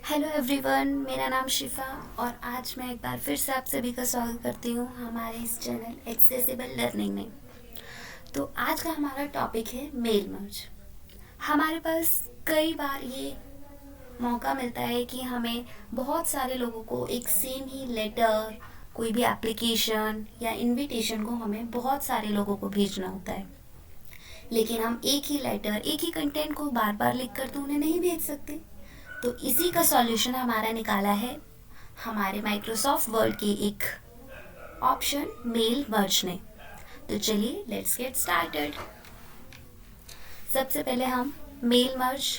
Hello everyone, मेरा नाम शिफा और आज मैं एक बार फिर से आप सभी का स्वागत करती हूँ हमारे इस चैनल एक्सेसिबल लर्निंग में। तो आज का हमारा टॉपिक है मेल मर्ज। हमारे पास कई बार ये मौका मिलता है कि हमें बहुत सारे लोगों को एक सेम ही लेटर, कोई भी एप्लीकेशन या इनविटेशन को हमें बहुत सारे लोगों को भेजना होता है। लेकिन हम एक ही लेटर, एक ही कंटेंट को बार बार लिख कर तो उन्हें नहीं भेज सकते। तो इसी का सॉल्यूशन हमारा निकाला है हमारे माइक्रोसॉफ्ट वर्ड के एक ऑप्शन मेल मर्ज ने। तो चलिए लेट्स गेट स्टार्टेड। सबसे पहले हम मेल मर्ज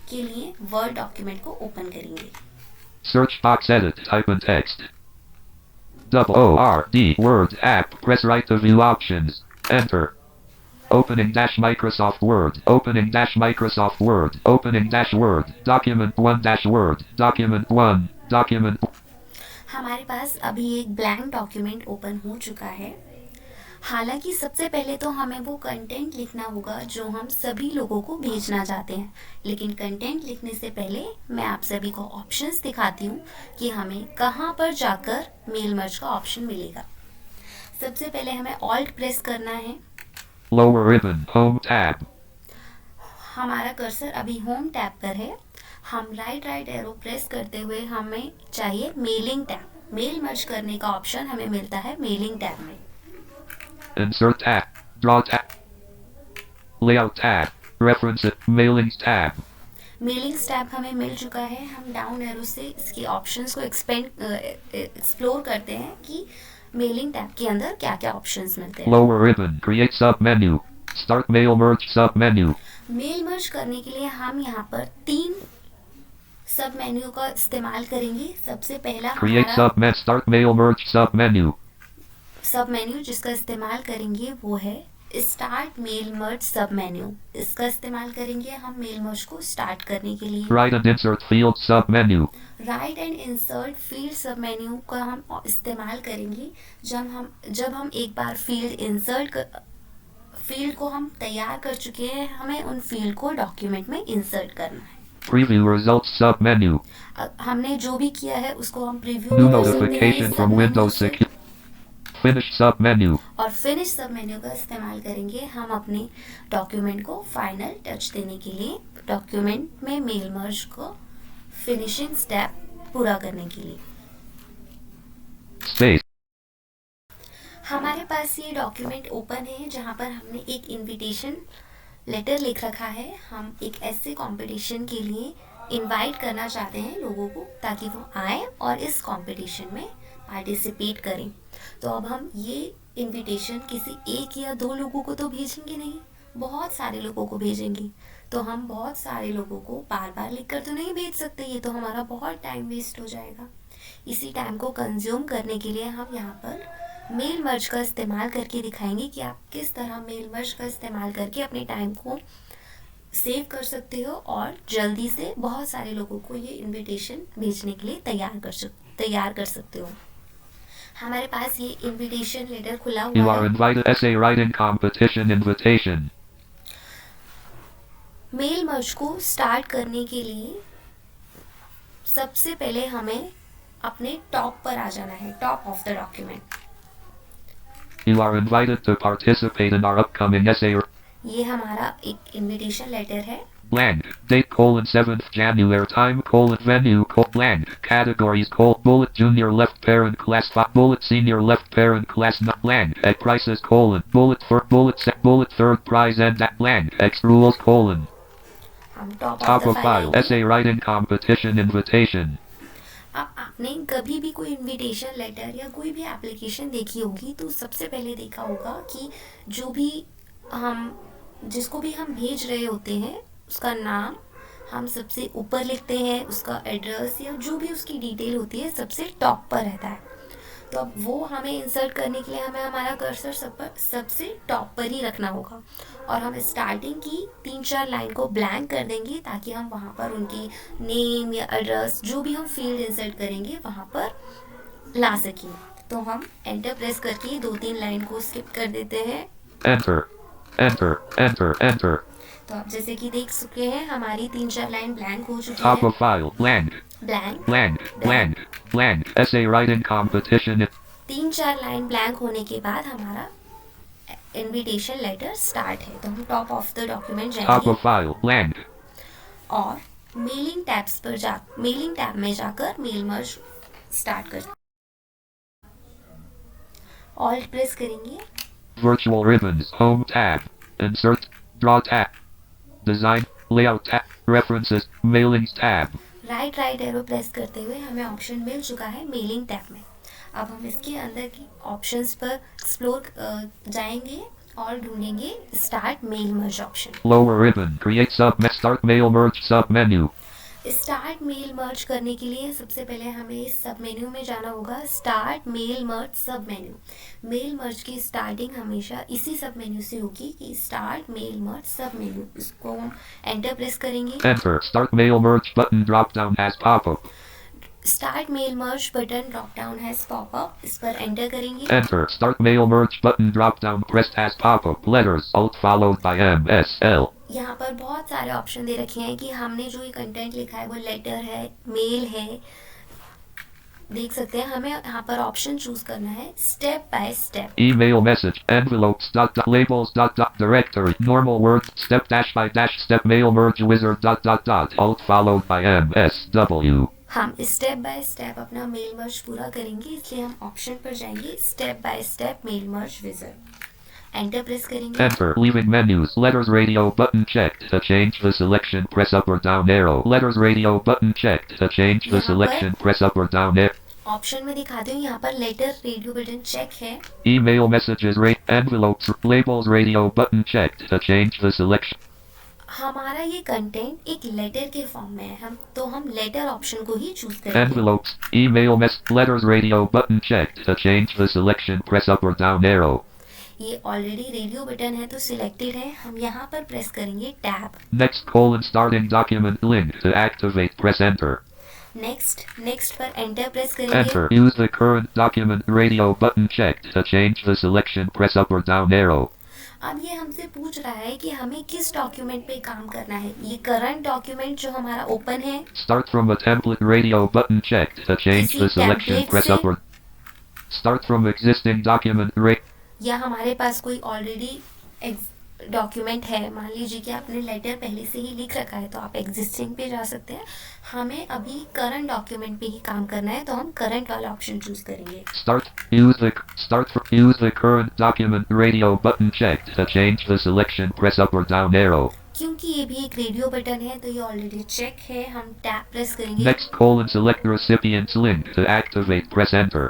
के लिए वर्ड डॉक्यूमेंट को ओपन करेंगे। Search box edit, type in text. WORD, Word app, press right to view options. Enter. Opening dash Microsoft Word, opening dash Microsoft Word, opening dash Word, document 1 dash Word, document 1, document. हमारे पास अभी एक blank document open हो चुका है। हालांकि सबसे पहले तो हमें वो कंटेंट लिखना होगा जो हम सभी लोगों को भेजना चाहते हैं, लेकिन कंटेंट लिखने से पहले मैं आप सभी को ऑप्शंस दिखाती हूँ कि हमें कहाँ पर जाकर मेल मर्ज का ऑप्शन मिलेगा। सबसे पहले हमें ऑल्ट प्रेस करना है। Lower ribbon, home tab. हमारा कर्सर अभी होम टैब पर है। हम राइट एरो प्रेस करते हुए हमें चाहिए मेलिंग टैब। मेल मर्ज करने का ऑप्शन हमें मिलता है मेलिंग टैब में। Insert tab, draw tab, layout tab, reference mailings tab. Mailings tab हमें मिल चुका है। हम डाउन एरो से इसके ऑप्शंस को एक्सप्लोर करते हैं कि मेलिंग टैब के अंदर क्या क्या ऑप्शंस मिलते हैं। Lower ribbon, create sub menu, start mail merge sub menu. Mail merge करने के लिए हम यहाँ पर 3 सब मेन्यू का इस्तेमाल करेंगे। सबसे पहला Create हमारा sub start mail merge sub menu. सब मेन्यू जिसका इस्तेमाल करेंगे वो है start mail merge sub menu. इसका इस्तेमाल करेंगे हम मेल मर्ज को स्टार्ट करने के लिए। Write and insert field sub menu. Right and insert field सब मेन्यू का हम इस्तेमाल करेंगे जब हम एक बार फील्ड को हम तैयार कर चुके हैं, हमें उन फील्ड को डॉक्यूमेंट में इंसर्ट करना है। Preview results sub menu. हमने जो भी किया है उसको हम प्रीव्यू New कर सकते हैं इस notification सब from मेन्यू Windows से। 6. Finish sub menu. और फिनिश सब मेन्यू का इस्तेमाल करेंगे हम अपने डॉक्यूमेंट को फाइनल टच देने के लिए, डॉक्यूमेंट में मेल मर्ज को फिनिशिंग स्टेप पूरा करने के लिए। Space. हमारे पास ये डॉक्यूमेंट ओपन है जहाँ पर हमने एक इनविटेशन लेटर लिख रखा है। हम एक ऐसे कंपटीशन के लिए इनवाइट करना चाहते हैं लोगों को ताकि वो आए और इस कंपटीशन में पार्टिसिपेट करें। तो अब हम ये इनविटेशन किसी एक या 2 लोगों को तो भेजेंगे नहीं, बहुत सारे लोगों को भेजेंगे। तो हम बहुत सारे लोगों को बार बार लिख कर तो नहीं भेज सकते, ये तो हमारा बहुत टाइम वेस्ट हो जाएगा। इसी टाइम को कंज्यूम करने के लिए हम यहाँ पर मेल मर्ज का इस्तेमाल करके दिखाएंगे कि आप किस तरह मेल मर्ज का इस्तेमाल करके अपने टाइम को सेव कर सकते हो और जल्दी से बहुत सारे लोगों को ये इनविटेशन भेजने के लिए तैयार कर सकते हो। हमारे पास ये इनविटेशन लेटर खुला You हुआ are है। invited essay writing competition invitation. Mail merge को स्टार्ट करने के लिए सबसे पहले हमें अपने टॉप पर आ जाना है, top of the document. You are invited to participate in our upcoming essay. ये हमारा एक इनविटेशन लेटर है। Blank. Date colon 7th January. Time colon venue colon blank. Categories colon bullet junior left parent class 5 bullet senior left parent class not blank. At prices colon bullet for bullet set bullet third prize and at blank. X rules colon. हम top Top of of the file. File. Essay writing competition invitation. अब आपने कभी भी कोई invitation letter या कोई भी application देखी होगी तो सबसे पहले देखा होगा कि जो भी हम जिसको भी हम भेज रहे होते हैं उसका नाम हम सबसे ऊपर लिखते हैं, उसका एड्रेस या जो भी उसकी डिटेल होती है सबसे टॉप पर रहता है। तो अब वो हमें इंसर्ट करने के लिए हमें हमारा कर्सर सबसे टॉप पर ही रखना होगा और हम स्टार्टिंग की 3-4 लाइन को ब्लैंक कर देंगे ताकि हम वहाँ पर उनकी नेम या एड्रेस जो भी हम फील्ड इंसर्ट करेंगे वहाँ पर ला सकें। तो हम एंटर प्रेस करके 2-3 लाइन को स्किप कर देते हैं। Enter. Enter. Enter. Enter. तो आप जैसे कि देख चुके हैं हमारी 3-4 लाइन ब्लैंक हो चुकी Top है। of file. Blank. Blank Blank. Blank. Blank. Essay writing competition. 3-4 line blank होने के बाद हमारा इनविटेशन लेटर स्टार्ट है। तो हम top of the document Top जाएंगे of file. Blank. और मेलिंग टैब में जाकर मेल मर्ज स्टार्ट कर ऑल्ट प्रेस करेंगे। Virtual ribbons. Home tab. Insert. Draw tab. Design. Layout tab. References. Mailings tab. Right arrow press करते हुए हमें option मिल चुका है मेलिंग टैब में। अब हम इसके अंदर की ऑप्शंस पर एक्सप्लोर जाएंगे और ढूंढेंगे start mail merge option. Lower ribbon. Create sub. Start mail merge sub menu. Start mail merge करने के लिए सबसे पहले हमें इस सब मेन्यू में जाना होगा। Start mail merge sub menu. Mail merge की स्टार्टिंग हमेशा इसी सब मेन्यू से होगी कि start mail merge sub menu. इसको हम एंटर प्रेस करेंगे। Enter. Start mail merge button drop down has pop up. Start mail merge button drop down has pop up, इस पर एंटर करेंगे। Enter. Start mail merge button drop down pressed has pop up. Letters. Alt followed by M S L. यहाँ पर बहुत सारे option दे रखे हैं कि हमने जो ये कंटेंट लिखा है वो लेटर है, मेल है। देख सकते हैं हमें यहाँ पर ऑप्शन चूज करना है step by step. Email message. Envelopes. Labels. Directory. Normal word. Step dash by dash step mail merge wizard. Alt followed by M S W. हम स्टेप बाय स्टेप अपना मेल मर्ज पूरा करेंगे, इसलिए हम option पर जाएंगे step by step mail merge wizard. Enter press करेंगे। Enter. Leaving menus. Letters radio button checked. To change the selection, press up or down arrow. Letters radio button checked. To change the selection, press up or down arrow. Option में दिखाती हूँ, यहाँ पर letter radio button check है। Email messages. Envelopes. Labels radio button checked. To change the selection. हमारा ये content एक letter के फॉर्म में है, हम लेटर ऑप्शन को ही चूज करेंगे। Envelopes. Email letters radio button checked. To change the selection, press up or down arrow. ये ऑलरेडी रेडियो बटन है तो सिलेक्टेड है। हम यहाँ पर प्रेस करेंगे tab. Next starting document link to activate, press enter. Next पर एंटर प्रेस करेंगे। Enter. Use the current document radio button checked. To change the selection, press up or down arrow. अब ये हमसे पूछ रहा है कि हमें किस डॉक्यूमेंट पे काम करना है। ये करंट डॉक्यूमेंट जो हमारा ओपन है। Start from a template radio button checked. To change the selection, press up or start from existing document या हमारे पास कोई ऑलरेडी डॉक्यूमेंट है, मान लीजिए कि आपने लेटर पहले से ही लिख रखा है तो आप एग्जिस्टिंग पे जा सकते हैं। हमें अभी करंट डॉक्यूमेंट पे ही काम करना है तो हम करंट वाला ऑप्शन चूज करेंगे। Use the current document radio button checked. To change the selection, press up or down arrow. क्योंकि ये भी एक रेडियो बटन है तो ये ऑलरेडी चेक है, हम टैब प्रेस करेंगे। Next select recipient's link. To activate, press enter.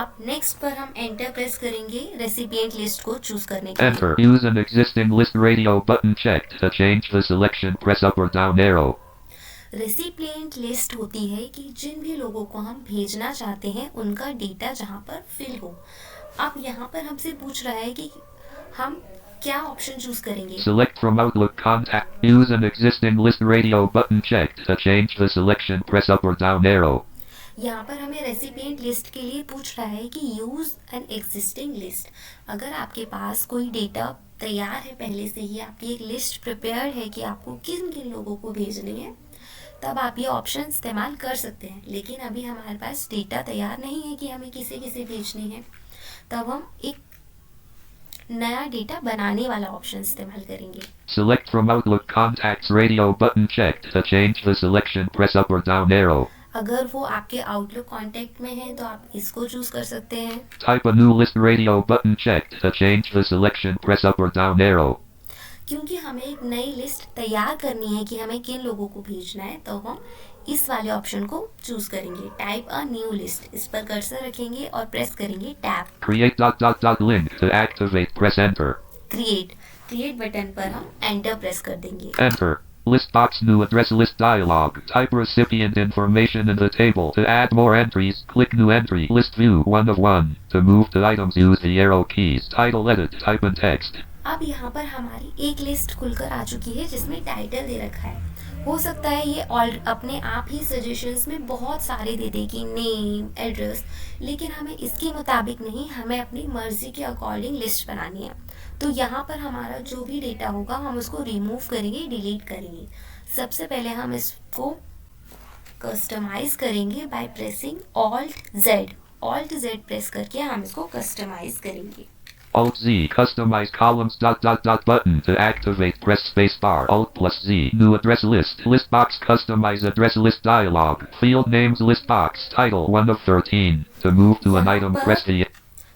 अब नेक्स्ट पर हम एंटर प्रेस करेंगे रेसिपिएंट लिस्ट को चूज करने के लिए। Enter. Use an existing list radio button checked. To change the selection, press up or down arrow. Recipient list होती है कि जिन भी लोगों को हम भेजना चाहते हैं उनका डेटा जहाँ पर फिल हो। अब यहाँ पर हमसे पूछ रहा है कि हम क्या ऑप्शन चूज करेंगे। Select from Outlook contact. Use an existing list radio button checked. To change the selection, press up or down arrow. यहाँ पर हमें रेसिपिएंट लिस्ट के लिए पूछ रहा है कि यूज एन एग्जिस्टिंग लिस्ट। अगर आपके पास कोई डेटा तैयार है, पहले से ही आपकी एक लिस्ट प्रिपेयर्ड है कि आपको किन किन लोगों को भेजनी है, तब आप ये ऑप्शन इस्तेमाल कर सकते हैं। लेकिन अभी हमारे पास डेटा तैयार नहीं है कि हमें किसे किसे भेजनी है, तब हम एक नया डेटा बनाने वाला ऑप्शन इस्तेमाल करेंगे। Select from Outlook contacts radio button checked. To change the selection, press up or down arrow. अगर वो आपके आउटलुक कॉन्टेक्ट में है तो आप इसको चूज कर सकते हैं। Type a new list radio button checked. To change the selection, press up or down arrow. क्योंकि हमें एक नई लिस्ट तैयार करनी है कि हमें किन लोगों को भेजना है, तो हम इस वाले ऑप्शन को चूज करेंगे टाइप अ न्यू लिस्ट। इस पर कर्सर रखेंगे और प्रेस करेंगे tab. Create link to activate, press enter. Create button पर हम एंटर प्रेस कर देंगे। Enter. List box, new address list dialog. Type recipient information in the table. To add more entries, click new entry. List view 1 of 1. To move to items, use the arrow keys. Title edit, type in text. अब यहाँ पर हमारी एक list खुलकर आ चुकी है जिसमें title दे रखा है। हो सकता है ये अपने आप ही सजेशंस में बहुत सारे दे दे कि नेम, एड्रेस, लेकिन हमें इसके मुताबिक नहीं, हमें अपनी मर्जी के अकॉर्डिंग लिस्ट बनानी है। तो यहाँ पर हमारा जो भी डेटा होगा हम उसको रिमूव करेंगे, डिलीट करेंगे। सबसे पहले हम इसको कस्टमाइज करेंगे by pressing alt Z press करके हम इसको कस्टमाइज करेंगे। Alt Z, customize columns button to activate, press space bar, Alt plus Z, new address list box, customize address list dialog, field names list box, title 1 of 13, to move to an item press the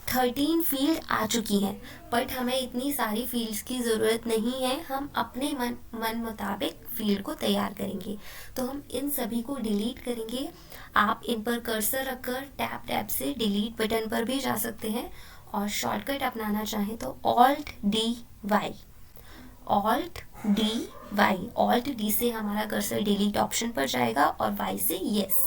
13 field आ चुकी हैं, but हमें इतनी सारी fields की ज़रूरत नहीं है, हम अपने मन मुताबिक फील्ड को तैयार करेंगे। तो हम इन सभी को डिलीट करेंगे। आप इन पर कर्सर रखकर टैप से डिलीट बटन पर भी जा सकते हैं, और शॉर्टकट अपनाना चाहें तो ऑल्ट डी से हमारा कर्सर डिलीट ऑप्शन पर जाएगा और वाई से यस।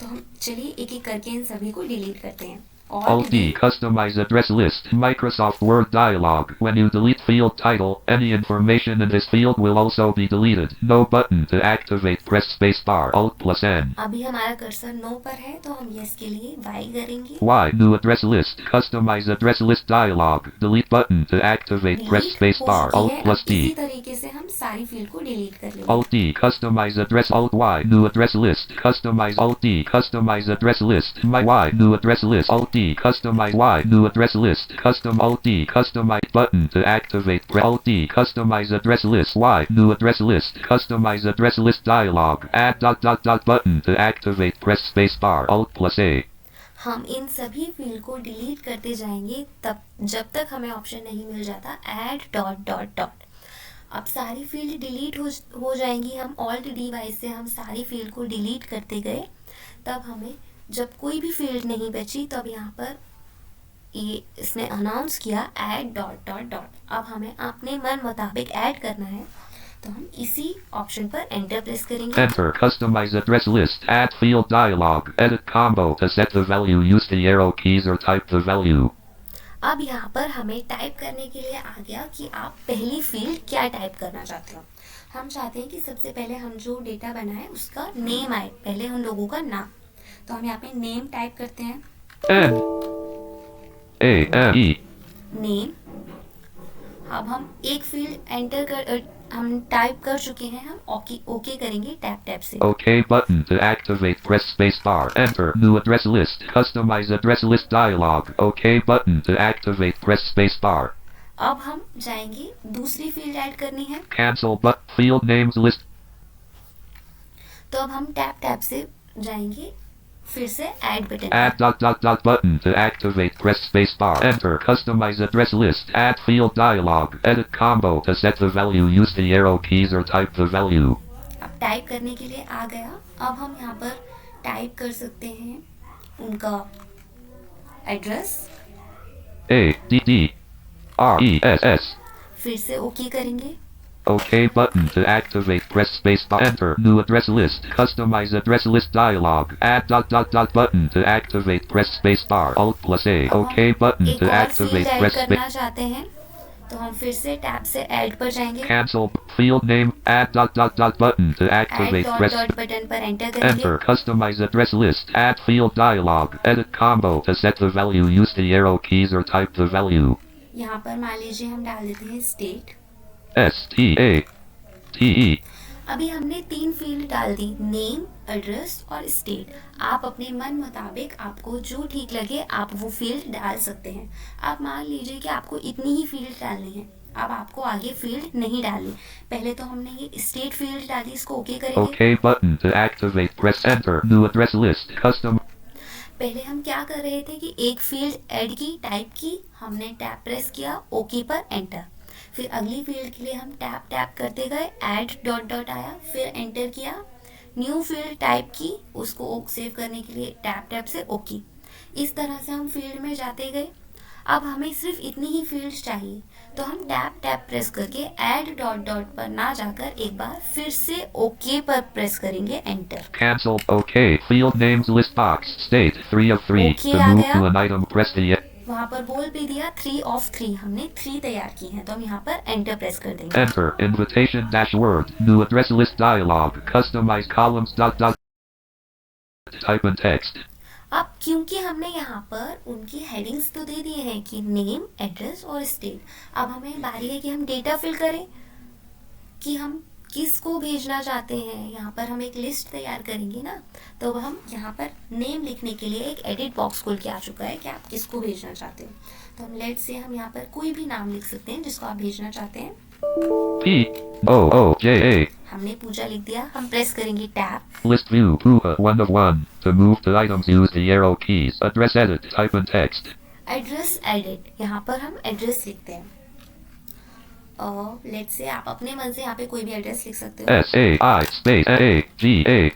तो हम चलिए एक एक करके इन सभी को डिलीट करते हैं। Alt D, customize address list, Microsoft Word dialog. When you delete field title, any information in this field will also be deleted. No button to activate, press space bar, Alt plus N. अभी हमारा cursor no पर है, तो हम yes के लिए Y करेंगे। Y, new address list, customize address list dialog. Delete button to activate, press space bar, Alt plus D. इसी तरीके से हम सारी फील्ड को डिलीट कर लेंगे। Alt D, customize address, Alt Y, new address list, customize Alt D, customize address list, my Y, new address list, Alt D, customize Y, new address list, custom Alt D, customize button to activate, Alt D, customize address list, Y, new address list, customize address list dialog, add button to activate, press space bar, Alt plus A. हम इन सभी field को delete करते जाएंगे तब जब तक हमें option नहीं मिल जाता ऐड ... अब सारी फील्ड डिलीट हो जाएंगी। हम ऑल्ट डी वाई से हम सारी फील्ड को डिलीट करते गए, तब हमें जब कोई भी फील्ड नहीं बची तब यहाँ पर ये इसने अनाउंस किया ऐड ... अब हमें अपने मन मुताबिक ऐड करना है, तो हम इसी ऑप्शन पर एंटर प्रेस करेंगे। Enter, customize address list, add field dialog, edit combo to set the value, use the arrow keys or type the value. अब यहाँ पर हमें टाइप करने के लिए आ गया कि आप पहली फील्ड क्या टाइप करना चाहते हो। हम चाहते हैं कि सबसे पहले हम जो डेटा बनाए उसका नेम आए, पहले उन लोगों का नाम। तो हम यहाँ पे नेम टाइप करते हैं, N-A-M-E, नेम। अब हम एक फील्ड हम टाइप कर चुके हैं, हम ओके करेंगे टैप से। OK button to activate, press space bar, enter, new address list, customize address list dialog, OK button to activate, press space bar. अब हम जाएंगे, दूसरी फील्ड ऐड करनी है, Cancel field names list. तो अब हम टैप से जाएंगे, फिर से add button, Add ... button to activate, press space bar, enter, customize address list, add field dialog, edit combo to set the value, use the arrow keys or type the value. अब type करने के लिए आ गया। अब हम यहाँ पर type कर सकते हैं उनका एड्रेस, ADDRESS. फिर से ओके करेंगे। OK button to activate, press space bar, enter, new address list, customize address list dialog, add ... button to activate, press space bar, Alt plus A, OK button to activate, press space. करना चाहते हैं तो हम फिर से tab से add पर जाएंगे, Cancel field name, add ... button to activate, add press button पर एंटर करेंगे। enter, customize address list, add field dialog, edit combo to set the value, use the arrow keys or type the value. यहाँ पर मान लीजिए हम डाल देते हैं स्टेट। STATE. अभी हमने 3 फील्ड डाल दी, नेम, एड्रेस और स्टेट। आप अपने मन मुताबिक आपको जो ठीक लगे आप वो फील्ड डाल सकते हैं। आप मान लीजिए कि आपको इतनी ही फील्ड डालनी है, अब आपको आगे फील्ड नहीं डालनी। पहले तो हमने ये स्टेट फील्ड डाली, इसको ओके करेंगे। OK button to activate, press enter, new address list, custom. पहले हम क्या कर रहे थे कि एक फील्ड ऐड की, टाइप की, हमने टैप प्रेस किया, ओके पर एंटर। फिर अगली फील्ड के लिए हम टैप करते गए, ऐड ... आया, फिर एंटर किया, न्यू फील्ड टाइप की, उसको सेव करने के लिए टैप से ओके। इस तरह से हम फील्ड में जाते गए। अब हमें सिर्फ इतनी ही फील्ड्स चाहिए, तो हम टैप प्रेस करके ऐड ... पर ना जाकर एक बार फिर से ओके पर प्रेस करेंगे, enter. Cancel OK field names list box, state 3 of 3, Okay, to आ move गया। to an item press the वहाँ पर बोल भी दिया 3 of 3, हमने 3 तैयार की हैं, तो हम यहाँ पर एंटर प्रेस कर देंगे। enter, invitation -word, new address list dialog, customize columns ... type in text. अब क्योंकि हमने यहाँ पर उनकी हेडिंग्स तो दे दिए हैं कि नेम, एड्रेस और स्टेट, अब हमें बारी है कि हम डेटा फिल करें कि हम किसको भेजना चाहते हैं। यहाँ पर हम एक लिस्ट तैयार करेंगे ना, तो हम यहाँ पर नेम लिखने के लिए एक एडिट बॉक्स खुल के आ चुका है कि आप किसको भेजना चाहते हो। तो हम लेट से हम यहाँ पर कोई भी नाम लिख सकते हैं जिसको आप भेजना चाहते हैं। Pooja. हमने पूजा लिख दिया, हम प्रेस करेंगे tab. List view Pooja 1 of 1. To move the items use the arrow keys. Address edit. Type in text. Address edit, यहाँ पर हम एड्रेस लिखते हैं। लेट से आप अपने मन से यहाँ पे कोई भी एड्रेस लिख सकते हो। SAI space AGAR.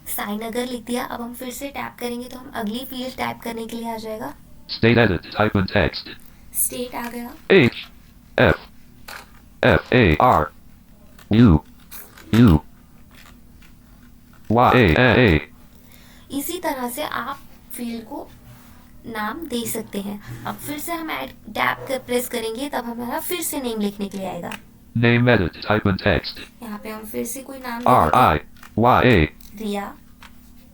साईनगर लिख दिया। अब हम फिर से टैप करेंगे तो हम अगली फील्ड टाइप करने के लिए आ जाएगा। State edit. Type in text. State आ गया। HFFAR UUYA. इसी तरह से आप फील्ड को नाम दे सकते हैं। अब फिर से हम ऐड टैप कर प्रेस करेंगे तब हमारा फिर से नेम लिखने के लिए आएगा। Name edit. Type in text. यहाँ पे हम फिर से कोई नाम दे देते हैं। RIYA. Riya.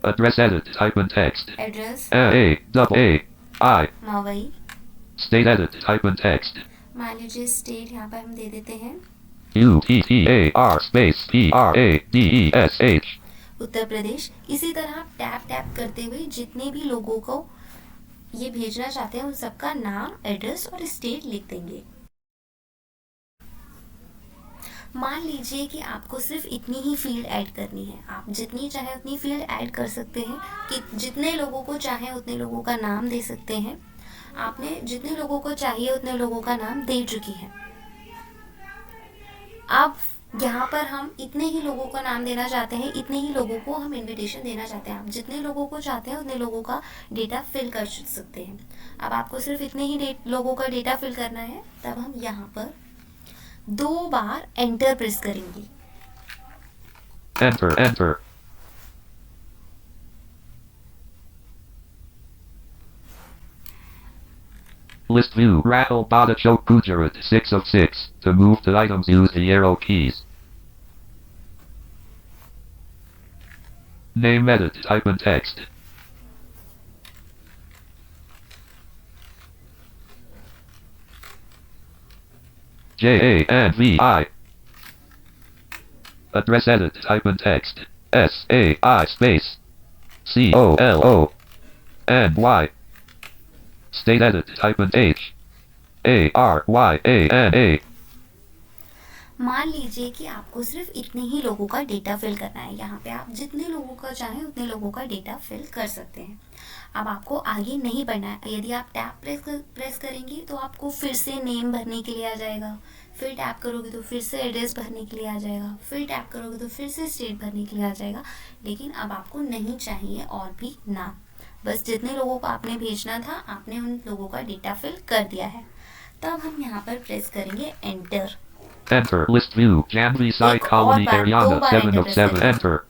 Address edit. Type in text. Address AAI. मवई। State edit. Type in text. मान लीजिए स्टेट यहाँ पर हम दे देते हैं UTTAR space PRADESH. Uttar Pradesh. इसी तरह आप टैप टैप करते हुए जितने भी लोगों को ये भेजना चाहते हैं उन सबका नाम, एड्रेस और स्टेट लिख देंगे। मान लीजिए कि आपको सिर्फ इतनी ही फील्ड ऐड करनी है, आप जितनी चाहे उतनी फील्ड ऐड कर सकते हैं कि जितने लोगों को चाहे उतने लोगों का नाम दे सकते हैं। आपने जितने लोगों को चाहिए उतने लोगों का नाम दे चुकी हैं। अब यहाँ पर हम इतने ही लोगों का नाम देना चाहते हैं, इतने ही लोगों को हम इनविटेशन देना चाहते हैं। आप जितने लोगों को चाहते हैं उतने लोगों का डेटा फिल कर सकते हैं। अब आपको सिर्फ इतने ही लोगों का डेटा फिल करना है, तब हम यहाँ पर 2 बार एंटर प्रेस करेंगे। Enter. List view Rahul Badachok Gujarat 6 of 6. To move the items use the arrow keys. Name edit. Type in text. JANVI. Address edit. Type in text. SAI space COLONY. State edit. Type in HARYANA. मान लीजिए कि आपको सिर्फ इतने ही लोगों का data fill करना है। यहाँ पे आप जितने लोगों का चाहें उतने लोगों का डेटा फिल कर सकते हैं। अब आपको आगे नहीं बढ़ना है। यदि आप टैप प्रेस करेंगे तो आपको फिर से नेम भरने के लिए आ जाएगा, फिर टैप करोगे तो फिर से एड्रेस भरने के लिए आ जाएगा, फिर टैप करोगे तो फिर से स्टेट भरने के लिए आ जाएगा। लेकिन अब आपको नहीं चाहिए और भी नाम, बस जितने लोगों को आपने भेजना था आपने उन लोगों का डेटा फिल कर दिया है। तब हम यहाँ पर प्रेस करेंगे enter. Enter. List view. Janvi Sai Colony Haryana 7 of 7. Enter.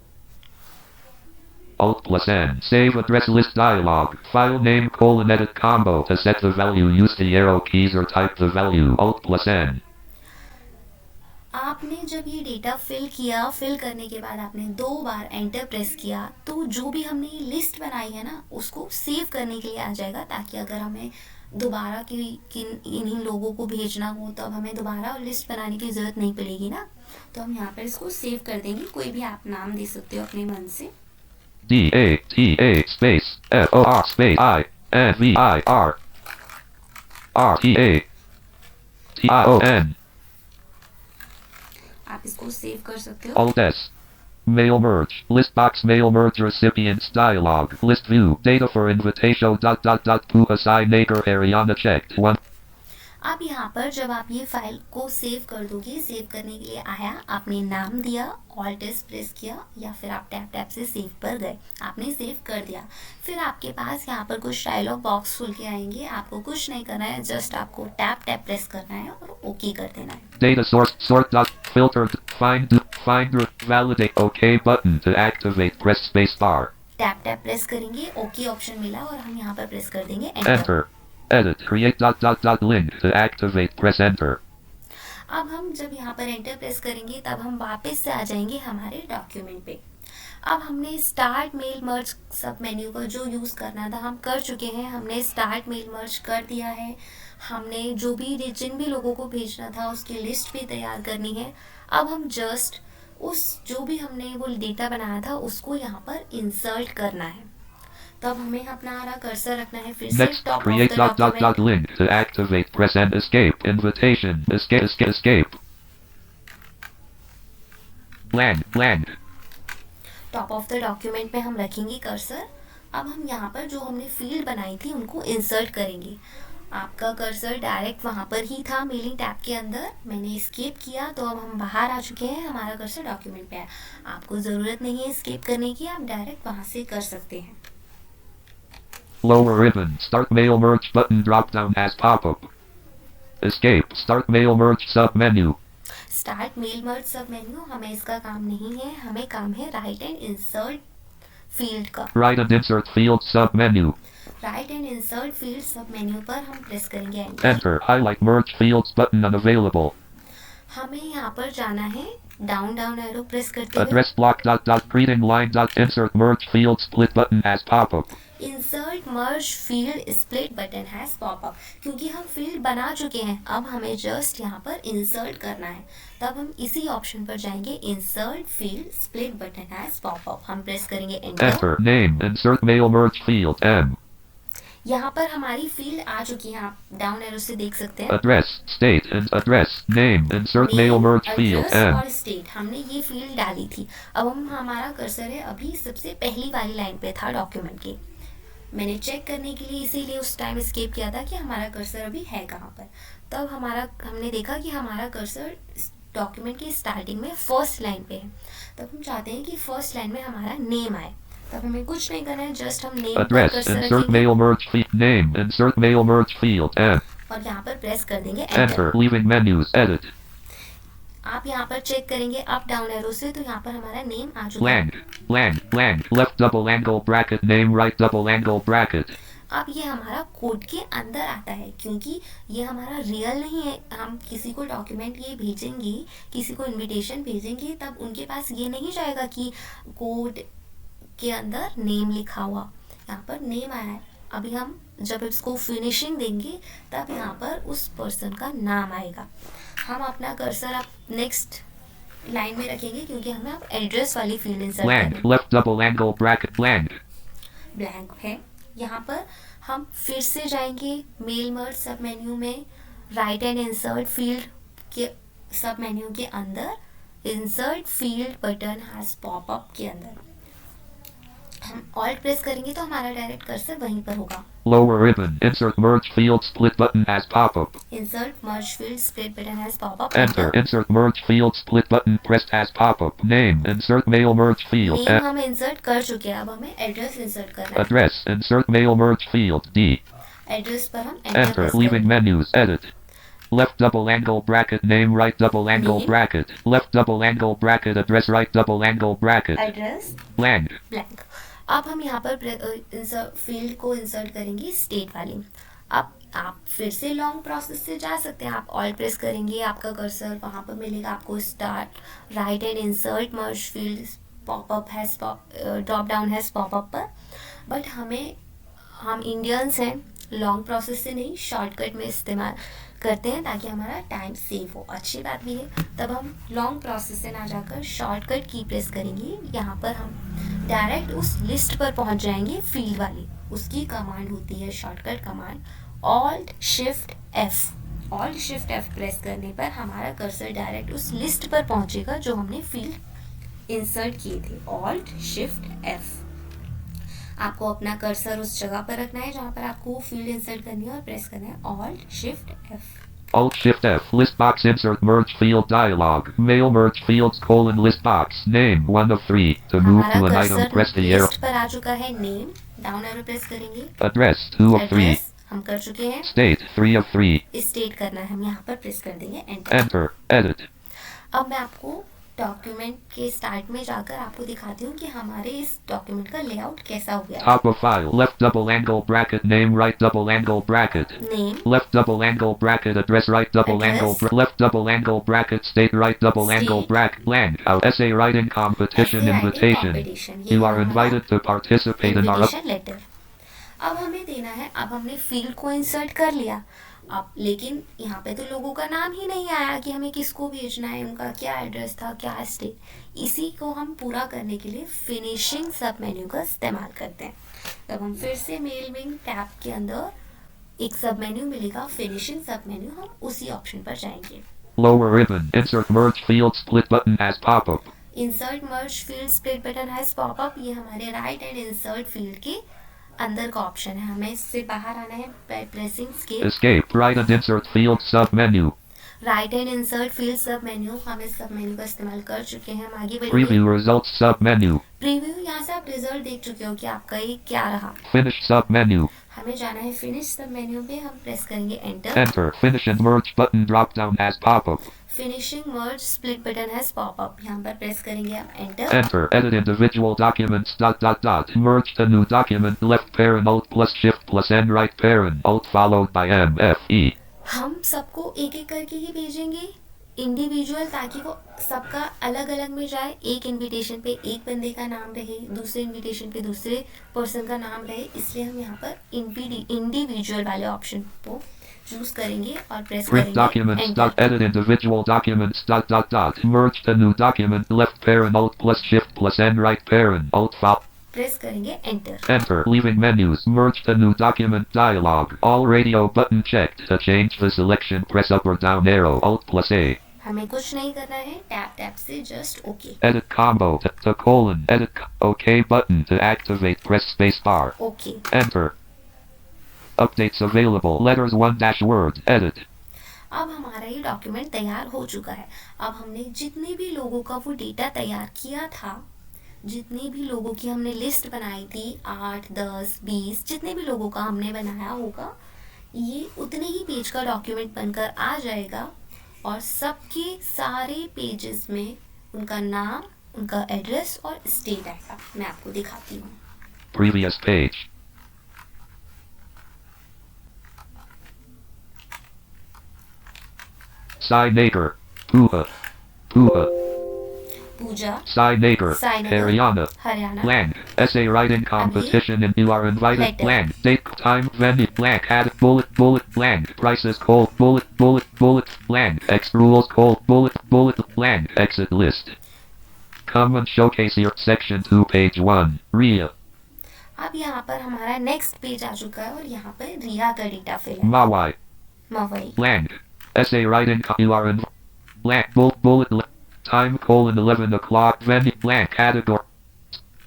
Alt+N. Save address list dialog. File name : edit combo. To set the value, use the arrow keys or type the value. Alt+N. आपने जब ये data fill किया, fill करने के बाद आपने 2 बार enter press किया तो जो भी हमने ये लिस्ट बनाई है ना उसको सेव करने के लिए आ जाएगा, ताकि अगर हमें दोबारा इन्हीं लोगों को भेजना हो तो अब हमें दोबारा लिस्ट बनाने की ज़रूरत नहीं पड़ेगी ना। तो हम यहाँ पर इसको सेव कर देंगे। कोई भी आप नाम दे सकते हो अपने मन से। DATA space FOR space INVIR RTA TION. आप इसको सेव कर सकते हो। Alt-S. Mail merge. List box mail merge recipients dialog. List view. Data for invitation. Pooja Sai Nagar Haryana checked. 1. अब यहाँ पर जब आप ये फाइल को सेव कर दोगे, सेव करने के लिए आया, आपने नाम दिया, Alt+S प्रेस किया या फिर आप टैप से सेव पर गए, आपने सेव कर दिया। फिर आपके पास यहाँ पर कुछ डायलॉग बॉक्स खुल के आएंगे। आपको कुछ नहीं करना है, जस्ट आपको टैप प्रेस करना है और ओके कर देना है। Data source sort filter find validate OK button to activate. Press space bar. Tap press करेंगे, ओके ऑप्शन मिला और हम यहाँ पर प्रेस कर देंगे Enter. Enter. Edit. Create link to activate. Press enter. अब हम जब यहाँ पर एंटर प्रेस करेंगे तब हम वापस से आ जाएंगे हमारे डॉक्यूमेंट पे। अब हमने start mail merge sub menu का जो यूज़ करना था हम कर चुके हैं। हमने स्टार्ट मेल मर्ज कर दिया है। हमने जो भी जिन भी लोगों को भेजना था उसकी लिस्ट भी तैयार करनी है। अब हम जस्ट उस जो भी हमने वो डेटा बनाया था उसको यहाँ पर इंसर्ट करना है। तो अब हमें अपना कर्सर रखना है फिर से Next, top of create the dot dot dot document. link to activate. Press and escape. Invitation. Escape. Escape. Escape. Blank. Blank. Top of the document पे हम रखेंगे कर्सर। अब हम यहाँ पर जो हमने फील्ड बनाई थी उनको इंसर्ट करेंगे। आपका कर्सर डायरेक्ट वहाँ पर ही था मेलिंग टैब के अंदर। मैंने एस्केप किया तो अब हम बाहर आ चुके हैं। हमारा कर्सर डॉक्यूमेंट पे है। आपको ज़रूरत नहीं है एस्केप करने की, आप डायरेक्ट वहाँ से कर सकते हैं। Lower ribbon. Start mail merge button drop down as pop-up. Escape. Start mail merge sub menu. Start mail merge sub menu हमें इसका काम नहीं है। हमें काम है राइट एंड इंसर्ट फील्ड का। Right and insert field sub menu. Right and insert field सब मेन्यू पर हम प्रेस करेंगे enter. Enter. Highlight merge fields button unavailable. हमें यहाँ पर जाना है डाउन डाउन एरो प्रेस करते हुए। Address block dot dot greeting line dot insert merge field split button as pop-up. Insert मर्ज फील्ड स्प्लिट बटन है पॉपअप। क्योंकि हम फील्ड बना चुके हैं अब हमें जस्ट यहाँ पर इंसर्ट करना है। तब हम इसी ऑप्शन पर जाएंगे इंसर्ट फील्ड स्प्लिट बटन है पॉपअप। हम प्रेस करेंगे enter. Enter. Name. Insert mail merge field M. यहाँ पर हमारी फील्ड आ चुकी है। आप डाउन एरो से देख सकते हैं। Address. State and address. Name. Insert mail merge field address M. और स्टेट हमने ये फील्ड डाली थी। अब हम हमारा कर्सर है अभी सबसे पहली वाली लाइन पे था डॉक्यूमेंट के। मैंने चेक करने के लिए इसीलिए उस टाइम एस्केप किया था कि हमारा कर्सर अभी है कहाँ पर। तब हमने देखा कि हमारा कर्सर डॉक्यूमेंट की स्टार्टिंग में फर्स्ट लाइन पे है। तब हम चाहते हैं कि फर्स्ट लाइन में हमारा नेम आए। तब हमें कुछ नहीं करना है, जस्ट हम नेम पर Address. कर्सर Insert रखेंगे mail merge field. Name. Insert mail merge field M. और यहाँ पर प्रेस कर देंगे Enter. Enter. Leaving menus. Edit. आप यहाँ पर चेक करेंगे अप डाउन एरो से तो यहाँ पर हमारा नेम आ चुका है। Blank. Blank. Blank. Left double angle bracket. Name. Right double angle bracket. अब ये हमारा कोड के अंदर आता है क्योंकि ये हमारा रियल नहीं है। हम किसी को डॉक्यूमेंट ये भेजेंगे, किसी को इनविटेशन भेजेंगे, तब उनके पास ये नहीं जाएगा कि कोड के अंदर नेम लिखा हुआ। यहाँ पर नेम आया है। अभी हम जब इसको फिनिशिंग देंगे तब यहाँ पर उस पर्सन का नाम आएगा। हम अपना कर्सर अब नेक्स्ट लाइन में रखेंगे क्योंकि हमें अब एड्रेस वाली फील्ड इंसर्ट Blank. करनी Left double angle bracket. Blank. Blank है। यहाँ पर हम फिर से जाएंगे मेल मर्ज सब मेन्यू में राइट एंड इंसर्ट फील्ड के सब मेन्यू के अंदर insert field button has popup के अंदर हम ऑल्ट प्रेस करेंगे तो हमारा डायरेक्ट कर्सर वहीं पर होगा। Lower ribbon. Insert merge field split button as pop-up. Insert merge field split button has popup Enter. Insert merge field split button pressed as pop-up. Name. Insert mail merge field. Name हम insert कर चुके हैं। अब हमें address insert करना है। Address. Insert mail merge field D. Address पर हम एंटर Enter. प्रेस Leaving करेंगे। menus. Edit. Left double angle bracket. Name. Right double angle Name. bracket. Left double angle bracket. Address. Right double angle bracket. Address Blank. Blank. अब हम यहाँ पर field को insert करेंगे state वाली। अब आप फिर से लॉन्ग प्रोसेस से जा सकते हैं। आप ऑल प्रेस करेंगे, आपका कर्सर वहाँ पर मिलेगा आपको start right and insert merge field popup has drop down has popup पर। बट हम इंडियंस हैं, लॉन्ग प्रोसेस से नहीं शॉर्टकट में इस्तेमाल करते हैं ताकि हमारा टाइम सेव हो। अच्छी बात भी है। तब हम लॉन्ग प्रोसेस से ना जाकर शॉर्टकट की प्रेस करेंगे। यहाँ पर हम डायरेक्ट उस लिस्ट पर पहुँच जाएंगे फील्ड वाली। उसकी कमांड होती है shortcut command alt shift F. Alt shift F press करने पर हमारा कर्सर डायरेक्ट उस लिस्ट पर पहुँचेगा जो हमने फील्ड इंसर्ट किए थे। Alt shift F. आपको अपना कर्सर उस जगह पर रखना है जहाँ पर आपको फील्ड इंसर्ट करनी है और प्रेस करना है alt shift F. Alt Shift F. List box insert merge field dialog. Mail merge fields colon list box. Name 1 of 3. To move हमारा to an item, cursor press the arrow. List पर आ चुका है। Name down arrow press करेंगे। Address 2 of 3. Address हम कर चुके हैं। State 3 of 3. State करना है, हम यहाँ पर प्रेस कर देंगे एंटर। Enter. Edit. अब मैं आपको डॉक्यूमेंट के स्टार्ट में जाकर आपको दिखाती हूँ कि हमारे इस डॉक्यूमेंट का लेआउट कैसा हो गया है। Top of file. Left double angle bracket. Name. Right double angle bracket. Name, Left double angle bracket. Address. Right double angle. Address. Left double angle bracket. State. Right double angle State. bracket. Land. Out. Essay writing competition Essay writing invitation. competition. ये You are हमारा invited to participate in our. Invitation letter. अब हमें देना है, अब हमने field को insert कर लिया। अब लेकिन यहाँ पे तो लोगों का नाम ही नहीं आया कि हमें किसको भेजना है, उनका क्या एड्रेस था, क्या स्टेट। इसी को हम पूरा करने के लिए फिनिशिंग सब मेन्यू का इस्तेमाल करते हैं। तब हम फिर से मेल विंग टैब के अंदर एक सब मेन्यू मिलेगा, फिनिशिंग सब मेन्यू, हम उसी ऑप्शन पर जाएंगे। Lower ribbon. Insert merge field split button as pop-up. Insert merge field split button has popup, ये हमारे राइट एंड इंसर्ट फील्ड के अंदर का ऑप्शन है। हमें इससे बाहर आना है by pressing escape. Escape. Right and insert field sub menu. Right and insert field सब मेन्यू, हम इस सब मेन्यू का इस्तेमाल कर चुके हैं। हम आगे बढ़ेंगे। Preview results sub menu. Preview, यहाँ से आप रिजल्ट देख चुके हो कि आपका ये क्या रहा। Finish sub menu. हमें जाना है फिनिश सब मेन्यू पे, हम प्रेस करेंगे enter. Enter. Finish and merge button drop down as pop-up. Finishing merge split button has popup, यहाँ पर प्रेस करेंगे आप enter. Enter. Edit individual documents. Merge to new document. Left parent Alt plus Shift plus N. Right parent Alt followed by M F E. हम सबको एक एक करके ही भेजेंगे इंडिविजुअल, ताकि वो सबका अलग अलग में जाए। एक इनविटेशन पे एक बंदे का नाम रहे, दूसरे इनविटेशन पे दूसरे पर्सन का नाम रहे, इसलिए हम यहाँ पर इंडिविजुअल वाले ऑप्शन को चूज करेंगे और प्रेस Print करेंगे documents. Enter. Edit individual documents. Merge to new document. Left parent Alt plus Shift plus N. Right parent Alt follow. Press करेंगे enter. Enter. Leaving menus. Merge to new document dialog. All radio button checked. To change the selection, press up or down arrow. Alt plus A. हमें कुछ नहीं करना है, tap tap से just okay. Edit combo. To colon. Edit. OK button. To activate, press space bar. Okay. Enter. Updates available. Letters 1 word. Edit. अब हमारा ये document तैयार हो चुका है। अब हमने जितने भी लोगों का वो डेटा तैयार किया था, जितने भी लोगों की हमने लिस्ट बनाई थी, 8, 10, 20, जितने भी लोगों का हमने बनाया होगा, ये उतने ही पेज का डॉक्यूमेंट बनकर आ जाएगा और सबके सारे पेजेस में उनका नाम, उनका एड्रेस और स्टेट आएगा। मैं आपको दिखाती हूँ। Previous page. Sinator. Puha. Puha. Puja, Sinator. Sinator. Haryana. Haryana. Land. Essay writing competition and you are invited. Letter. Land. Date. Time. Venue. Blank. Add. Bullet. Land. Prices. Cold. Bullet. Land. X rules. Cold. Bullet. Land. Exit list. Come and showcase your section 2 page 1. RIA. अब यहाँ पर hamaरा next page आ चुका है और यहाँ पर रिया का data fill है। Mawai. Mawai. Land. Essay writing. You are in. Blank. Bullet. Time. 11 o'clock. Venue. Blank. Category.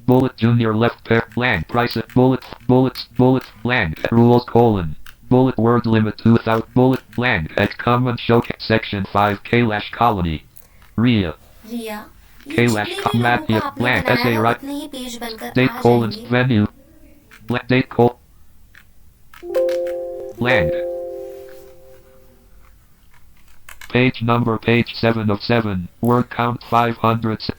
Bullet. Junior left pair. Blank. Price. Bullet. Blank. Rules. Bullet. Word limit 2000. Bullet. Blank. X. Come and showcase section 5 Kailash Colony. RIA. रिया। ये Kailash जितने भी लोगों को आपने Blank. बनाया Essay है, right. उतने ही page बनकर Date. आ जाएंगे। Venue. Date. Land. Page number. Page 7 of 7. Word count 500.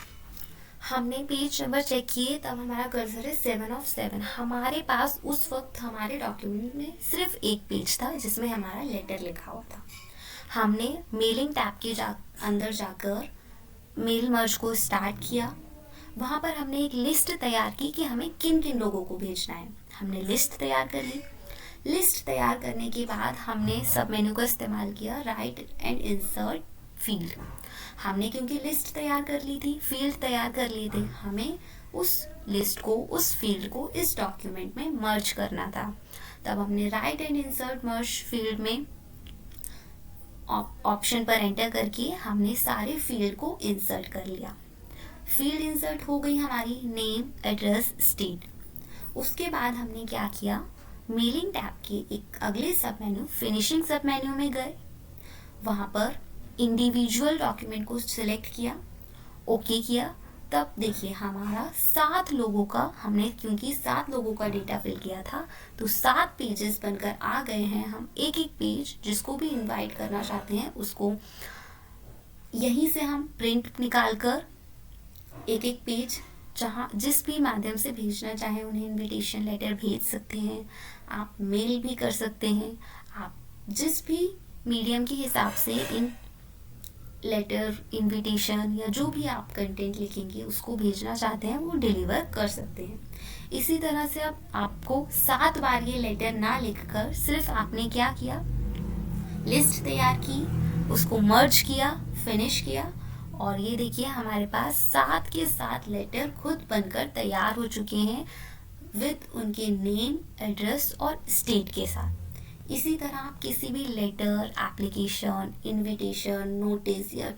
हमने पेज नंबर चेक किए, तब हमारा कर्सर है 7 of 7। हमारे पास उस वक्त हमारे डॉक्यूमेंट में सिर्फ एक पेज था जिसमें हमारा लेटर लिखा हुआ था। हमने मेलिंग टैब के अंदर जाकर मेल मर्ज को स्टार्ट किया। वहाँ पर हमने एक लिस्ट तैयार की कि हमें किन किन लोगों को भेजना है। हमने लिस्ट तैयार कर ली। लिस्ट तैयार करने के बाद हमने सब मेन्यू का इस्तेमाल किया, राइट एंड इंसर्ट फील्ड। हमने क्योंकि लिस्ट तैयार कर ली थी, फील्ड तैयार कर लिए थे, हमें उस लिस्ट को, उस फील्ड को इस डॉक्यूमेंट में मर्ज करना था। तब हमने right and insert merge field में ऑप्शन पर एंटर करके हमने सारे फील्ड को इंसर्ट कर लिया। फील्ड इंसर्ट हो गई हमारी, नेम, एड्रेस, स्टेट। उसके बाद हमने क्या किया, मेलिंग टैब के एक अगले सब मेन्यू, फिनिशिंग सब मेन्यू में गए। वहाँ पर इंडिविजुअल डॉक्यूमेंट को सिलेक्ट किया, ओके किया। तब देखिए हमारा 7 लोगों का, हमने क्योंकि 7 लोगों का डेटा फिल किया था तो 7 पेजेस बनकर आ गए हैं। हम एक एक पेज जिसको भी इनवाइट करना चाहते हैं उसको यहीं से हम प्रिंट निकाल कर एक एक पेज जहाँ जिस भी माध्यम से भेजना चाहें उन्हें इनविटेशन लेटर भेज सकते हैं। आप मेल भी कर सकते हैं। आप जिस भी मीडियम के हिसाब से इन लेटर, इनविटेशन या जो भी आप कंटेंट लिखेंगे उसको भेजना चाहते हैं वो डिलीवर कर सकते हैं। इसी तरह से अब आपको 7 बार ये लेटर ना लिखकर सिर्फ आपने क्या किया, लिस्ट तैयार की, उसको मर्ज किया, फिनिश किया, और ये देखिए हमारे पास 7 के 7 लेटर खुद बनकर तैयार हो चुके हैं विद उनके नेम, एड्रेस और स्टेट के साथ। इसी तरह आप किसी भी लेटर, एप्लीकेशन, इनविटेशन, नोटिस या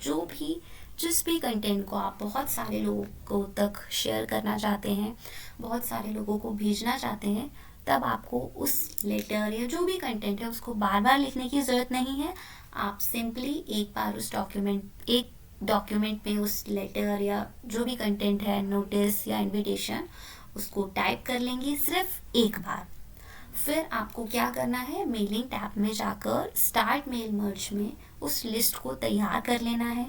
जिस भी कंटेंट को आप बहुत सारे लोगों तक शेयर करना चाहते हैं, बहुत सारे लोगों को भेजना चाहते हैं, तब आपको उस लेटर या जो भी कंटेंट है उसको बार बार लिखने की ज़रूरत नहीं है। आप सिंपली एक बार उस डॉक्यूमेंट में उस लेटर या जो भी कंटेंट है, नोटिस या इनविटेशन, उसको टाइप कर लेंगे सिर्फ एक बार। फिर आपको क्या करना है, मेलिंग टैब में जाकर स्टार्ट मेल मर्ज में उस लिस्ट को तैयार कर लेना है।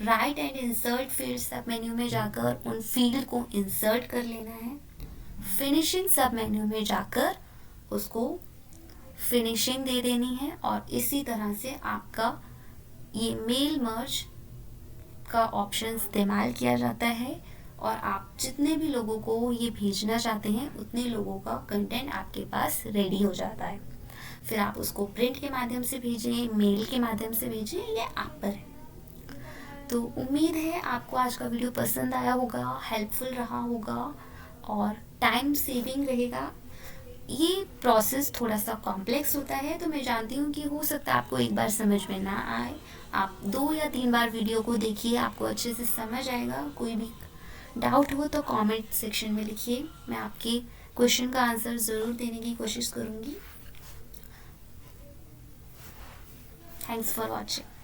राइट एंड इंसर्ट फील्ड सब मेन्यू में जाकर उन फील्ड को इंसर्ट कर लेना है। फिनिशिंग सब मेन्यू में जाकर उसको फिनिशिंग दे देनी है। और इसी तरह से आपका ये मेल मर्ज का ऑप्शन इस्तेमाल किया जाता है और आप जितने भी लोगों को ये भेजना चाहते हैं उतने लोगों का कंटेंट आपके पास रेडी हो जाता है। फिर आप उसको प्रिंट के माध्यम से भेजें, मेल के माध्यम से भेजें, ये आप पर है। तो उम्मीद है आपको आज का वीडियो पसंद आया होगा, हेल्पफुल रहा होगा और टाइम सेविंग रहेगा। ये प्रोसेस थोड़ा सा कॉम्प्लेक्स होता है, तो मैं जानती हूँ कि हो सकता है आपको एक बार समझ में ना आए। आप 2 या 3 बार वीडियो को देखिए, आपको अच्छे से समझ आएगा। कोई भी डाउट हो तो कमेंट सेक्शन में लिखिए, मैं आपके क्वेश्चन का आंसर ज़रूर देने की कोशिश करूँगी। Thanks for watching.